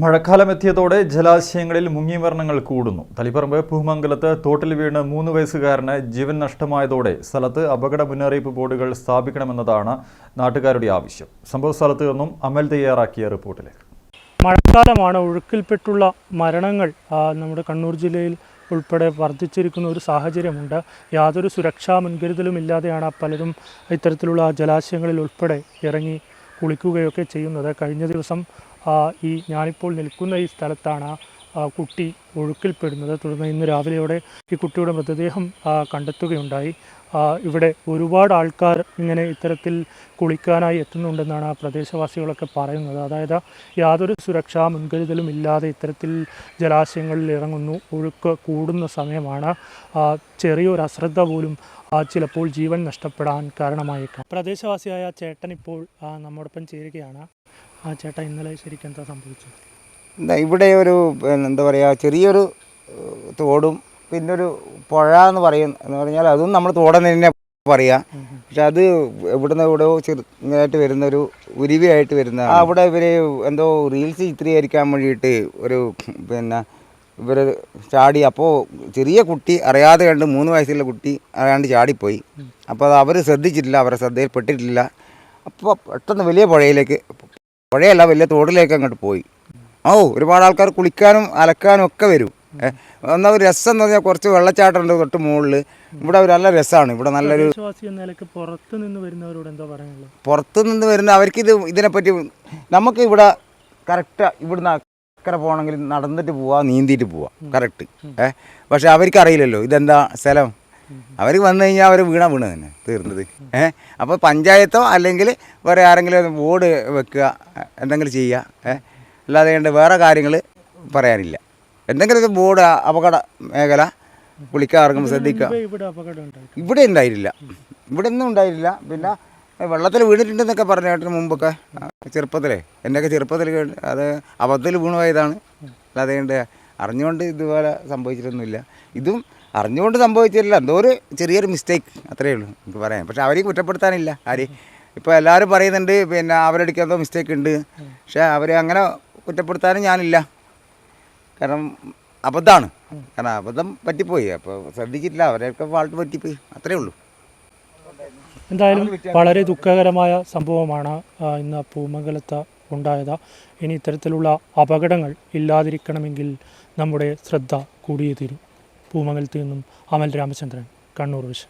മഴക്കാലമെത്തിയതോടെ ജലാശയങ്ങളിൽ മുങ്ങിമരണങ്ങൾ കൂടുന്നു. തളിപ്പറമ്പ് പൂമംഗലത്ത് തോട്ടിൽ വീണ് 3 വയസ്സുകാരന് ജീവൻ നഷ്ടമായതോടെ സ്ഥലത്ത് അപകട മുന്നറിയിപ്പ് ബോർഡുകൾ സ്ഥാപിക്കണമെന്നതാണ് നാട്ടുകാരുടെ ആവശ്യം. സംഭവ സ്ഥലത്ത് നിന്നും അമൽ തയ്യാറാക്കിയ റിപ്പോർട്ടിലേക്ക്. മഴക്കാലമാണ്, ഒഴുക്കിൽപ്പെട്ടുള്ള മരണങ്ങൾ നമ്മുടെ കണ്ണൂർ ജില്ലയിൽ ഉൾപ്പെടെ വർദ്ധിച്ചിരിക്കുന്ന ഒരു സാഹചര്യമുണ്ട്. യാതൊരു സുരക്ഷാ മുൻകരുതലും ഇല്ലാതെയാണ് പലരും ഇത്തരത്തിലുള്ള ജലാശയങ്ങളിൽ ഉൾപ്പെടെ ഇറങ്ങി കുളിക്കുകയൊക്കെ ചെയ്യുന്നത്. കഴിഞ്ഞ ദിവസം ഞാനിപ്പോൾ നിൽക്കുന്ന ഈ സ്ഥലത്താണ് കുട്ടി ഒഴുക്കിൽപ്പെടുന്നത്. തുടർന്ന് ഇന്ന് രാവിലെയോടെ ഈ കുട്ടിയുടെ മൃതദേഹം കണ്ടെത്തുകയുണ്ടായി. ഇവിടെ ഒരുപാട് ആൾക്കാർ ഇങ്ങനെ ഇത്തരത്തിൽ കുളിക്കാനായി എത്തുന്നുണ്ടെന്നാണ് പ്രദേശവാസികളൊക്കെ പറയുന്നത്. അതായത് യാതൊരു സുരക്ഷാ മുൻകരുതലും ഇല്ലാതെ ഇത്തരത്തിൽ ജലാശയങ്ങളിൽ ഇറങ്ങുന്നു. ഒഴുക്ക് കൂടുന്ന സമയമാണ്. ചെറിയൊരു അശ്രദ്ധ പോലും ചിലപ്പോൾ ജീവൻ നഷ്ടപ്പെടാൻ കാരണമായേക്കാം. പ്രദേശവാസിയായ ചേട്ടൻ ഇപ്പോൾ നമ്മോടൊപ്പം ചേരുകയാണ്. ചേട്ടാ, ഇന്നലെ ശരിക്കും എന്താ സംഭവിച്ചത്? ഇവിടെ ഒരു എന്താ പറയുക, ചെറിയൊരു തോടും പിന്നെ ഒരു പുഴ എന്ന് പറഞ്ഞാൽ അതും നമ്മൾ തോടെന്ന് തന്നെ പറയാം. പക്ഷെ അത് ഇവിടുന്ന് ഇവിടെ ചെറുതായിട്ട് വരുന്നൊരു ഉരുവിയായിട്ട് വരുന്ന അവിടെ ഇവർ എന്തോ റീൽസ് ചിത്രീകരിക്കാൻ വേണ്ടിയിട്ട് ഇവർ ചാടി. അപ്പോൾ ചെറിയ കുട്ടി അറിയാതെ കണ്ട് 3 വയസ്സുള്ള കുട്ടി അറിയാണ്ട് ചാടിപ്പോയി. അപ്പോൾ അത് അവർ ശ്രദ്ധിച്ചിട്ടില്ല, അവരുടെ ശ്രദ്ധയിൽപ്പെട്ടിട്ടില്ല. അപ്പോൾ പെട്ടെന്ന് വലിയ പുഴയല്ല വലിയ തോടിലേക്ക് അങ്ങോട്ട് പോയി. ഒരുപാട് ആൾക്കാർ കുളിക്കാനും അലക്കാനും ഒക്കെ വരും. എന്നാൽ ഒരു രസം എന്ന് പറഞ്ഞാൽ കുറച്ച് വെള്ളച്ചാട്ടം ഉണ്ട് തൊട്ട് മുകളിൽ. ഇവിടെ ഒരു നല്ല രസമാണ്. ഇവിടെ നല്ലൊരു പുറത്തു നിന്ന് വരുന്ന അവർക്ക് ഇതിനെപ്പറ്റി നമുക്ക് ഇവിടെ കറക്റ്റ് ഇവിടുന്ന് അക്കരെ പോകണമെങ്കിൽ നടന്നിട്ട് പോവാം, നീന്തിയിട്ട് പോവാം കറക്റ്റ്. പക്ഷെ അവർക്കറിയില്ലല്ലോ ഇതെന്താ സ്ഥലം. അവർ വന്നു കഴിഞ്ഞാൽ അവർ വീണ തന്നെ തീർന്നത്. അപ്പോൾ പഞ്ചായത്തോ അല്ലെങ്കിൽ വേറെ ആരെങ്കിലും ബോർഡ് വെക്കുക, എന്തെങ്കിലും ചെയ്യുക. അല്ലാതെ കൊണ്ട് വേറെ കാര്യങ്ങൾ പറയാനില്ല. എന്തെങ്കിലും ബോർഡ് അപകട മേഖല കുളിക്കാർക്കും ശ്രദ്ധിക്കുക. ഇവിടെ ഉണ്ടായില്ല, ഇവിടെ ഒന്നും ഉണ്ടായില്ല. പിന്നെ വെള്ളത്തിൽ വീണിട്ടുണ്ടെന്നൊക്കെ പറഞ്ഞ കേട്ടിന് മുമ്പൊക്കെ ചെറുപ്പത്തിലേ, എൻ്റെയൊക്കെ ചെറുപ്പത്തിൽ അത് അബദ്ധത്തിൽ വീണു പോയതാണ്. അല്ലാതെ കൊണ്ട് അറിഞ്ഞുകൊണ്ട് ഇതുപോലെ സംഭവിച്ചിട്ടൊന്നുമില്ല. ഇതും അറിഞ്ഞുകൊണ്ട് സംഭവിച്ചിട്ടില്ല, എന്തോ ഒരു ചെറിയൊരു മിസ്റ്റേക്ക്, അത്രയേ ഉള്ളൂ എനിക്ക് പറയാം. പക്ഷെ അവരെയും കുറ്റപ്പെടുത്താനില്ല ആരെയും. ഇപ്പോൾ എല്ലാവരും പറയുന്നുണ്ട് അവരെടുക്കാൻ എന്തോ മിസ്റ്റേക്ക് ഉണ്ട്. പക്ഷേ അവരെ അങ്ങനെ കുറ്റപ്പെടുത്താനും ഞാനില്ല. കാരണം അബദ്ധമാണ്, കാരണം അബദ്ധം പറ്റിപ്പോയി. അപ്പോൾ ശ്രദ്ധിച്ചിട്ടില്ല, അവരെയൊക്കെ ഫാൾട്ട് പറ്റിപ്പോയി, അത്രയേ ഉള്ളൂ. എന്തായാലും വളരെ ദുഃഖകരമായ സംഭവമാണ് ഇന്ന് പൂമംഗലത്ത് ഉണ്ടായത്. ഇനി ഇത്തരത്തിലുള്ള അപകടങ്ങൾ ഇല്ലാതിരിക്കണമെങ്കിൽ നമ്മുടെ ശ്രദ്ധ കൂടിയേ തീരും. പൂമംഗലത്ത് നിന്നും അമൽ രാമചന്ദ്രൻ, കണ്ണൂർ വിഷൻ.